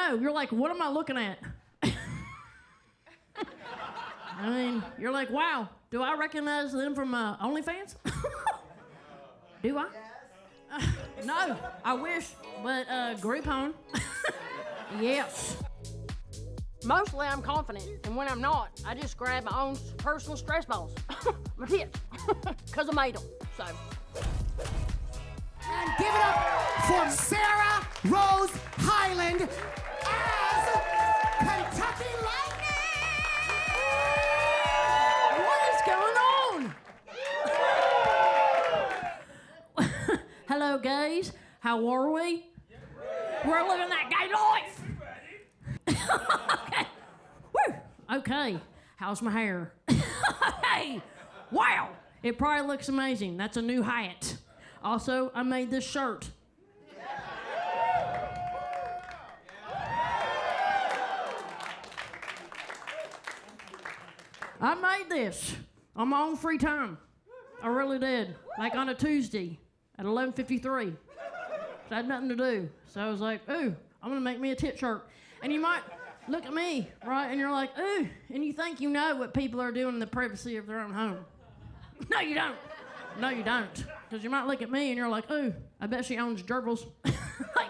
know. You're like, what am I looking at? I mean, you're like, wow, do I recognize them from OnlyFans? Do I? No, I wish, but Groupon. Yes. Mostly I'm confident, and when I'm not, I just grab my own personal stress balls. My tits, because I made them, so. And give it up for Sarah Rose Hyland as Kentucky Lightning! What is going on? Hello, guys. How are we? We're living that gay life. Okay. Woo. Okay. How's my hair? Hey. Wow. It probably looks amazing. That's a new hat. Also, I made this shirt. I made this on my own free time. I really did. Like on a Tuesday at 11:53. So I had nothing to do. So I was like, ooh, I'm gonna make me a tit shirt. And you might look at me, right? And you're like, ooh, and you think you know what people are doing in the privacy of their own home. No, you don't. No, you don't. Because you might look at me and you're like, ooh, I bet she owns gerbils. Like,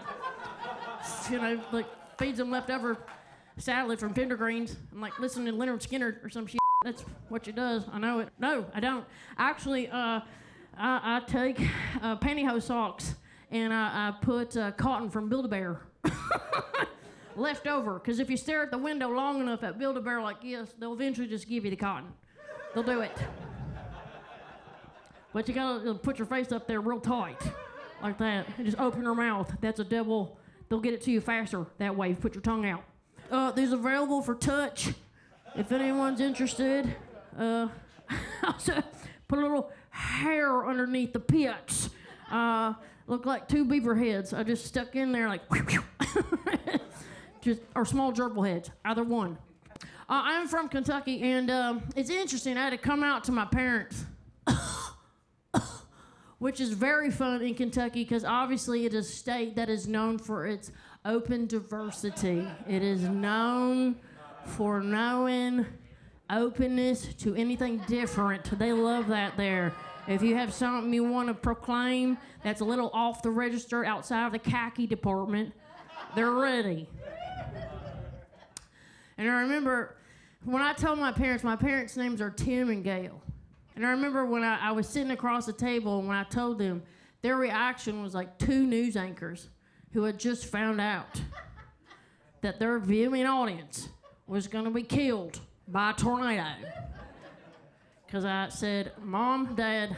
you know, like feeds them leftover salad from Fender Greens. I'm like listening to Leonard Skinner or some shit. That's what she does. I know it. No, I don't. Actually, I take pantyhose socks and I put cotton from Build-A-Bear left over. Because if you stare at the window long enough at Build-A-Bear like this, they'll eventually just give you the cotton. They'll do it. But you gotta put your face up there real tight, like that, and just open your mouth. That's a double. They'll get it to you faster that way. Put your tongue out. These are available for touch, if anyone's interested. Also, put a little hair underneath the pits. Look like two beaver heads. I just stuck in there like, just or small gerbil heads, either one. I'm from Kentucky, and it's interesting. I had to come out to my parents. Which is very fun in Kentucky because obviously it is a state that is known for its open diversity. It is known for knowing openness to anything different. They love that there. If you have something you want to proclaim that's a little off the register outside of the khaki department, they're ready. And I remember when I told my parents' names are Tim and Gail. And I remember when I was sitting across the table and when I told them, their reaction was like two news anchors who had just found out that their viewing audience was going to be killed by a tornado. Because I said, Mom, Dad,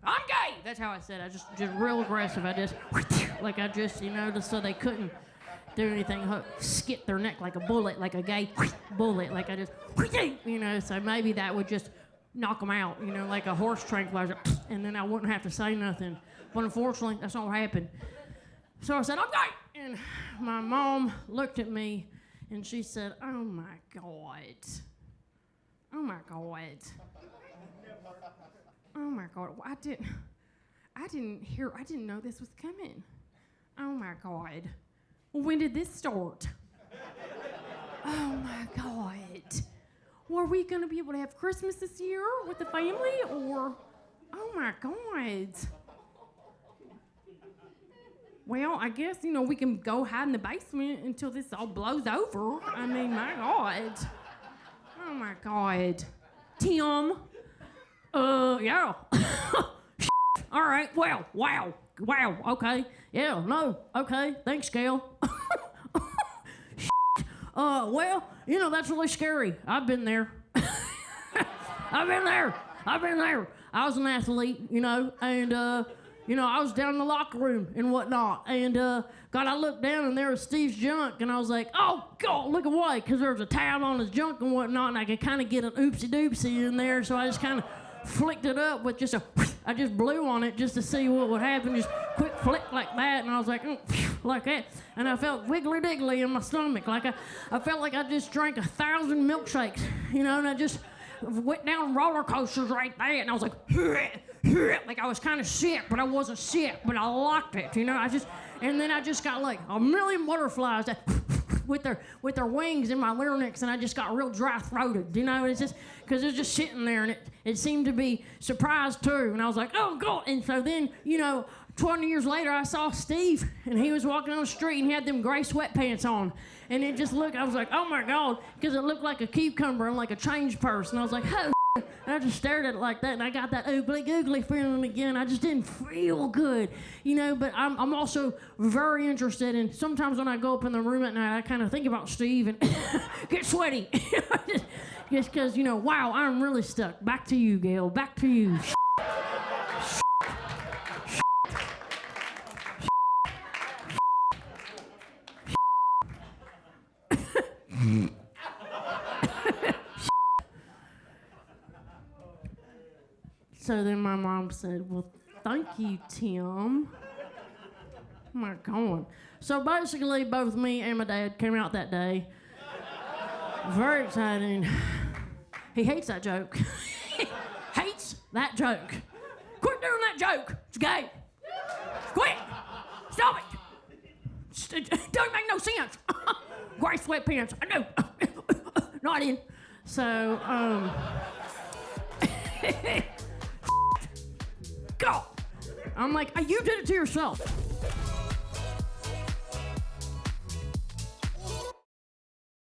I'm gay. That's how I said it. I just real aggressive. I just, you know, just so they couldn't do anything, skip their neck like a bullet, like a gay bullet. Like I just, you know, so maybe that would just knock them out, you know, like a horse tranquilizer, and then I wouldn't have to say nothing. But unfortunately, that's not what happened. So I said, okay. And my mom looked at me, and she said, oh, my God. Oh, my God. Oh, my God. Well, I didn't know this was coming. Oh, my God. Well, when did this start? Oh, my God. Well, are we going to be able to have Christmas this year with the family, or, oh my God. Well, I guess, you know, we can go hide in the basement until this all blows over. I mean, my God. Oh my God. Tim. Yeah. All right, well, wow, okay. Yeah, no, okay, thanks, Gail. Well, you know, that's really scary. I've been there. I've been there. I was an athlete, you know, and, you know, I was down in the locker room and whatnot. And, God, I looked down and there was Steve's junk, and I was like, oh, God, look away, because there was a tab on his junk and whatnot, and I could kind of get an oopsie-doopsie in there, so I just kind of flicked it up with just I just blew on it just to see what would happen, just quick flick like that, and I was like, like that, and I felt wiggly-diggly in my stomach, like I felt like I just drank 1,000 milkshakes, you know, and I just went down roller coasters right there, and I was like, like I was kind of sick, but I wasn't sick, but I liked it, you know, and then I just got like a million butterflies that with their wings in my larynx, and I just got real dry-throated. You know, it's just because it was just sitting there, and it seemed to be surprised too. And I was like, oh God! And so then, 20 years later, I saw Steve, and he was walking on the street, and he had them gray sweatpants on. And it just looked, I was like, oh my God, because it looked like a cucumber and like a change purse. And I was like, oh, and I just stared at it like that, and I got that oogly googly feeling again. I just didn't feel good, but I'm also very interested in, sometimes when I go up in the room at night, I kind of think about Steve and get sweaty. Just because, wow, I'm really stuck. Back to you, Gail, back to you. So then my mom said, well, thank you, Tim. Oh my God. So basically, both me and my dad came out that day. Very exciting. He hates that joke. He hates that joke. Quit doing that joke. It's gay. Quit. Stop it. It don't make no sense. Gray sweatpants. I know. Not in. So, God. I'm like, you did it to yourself.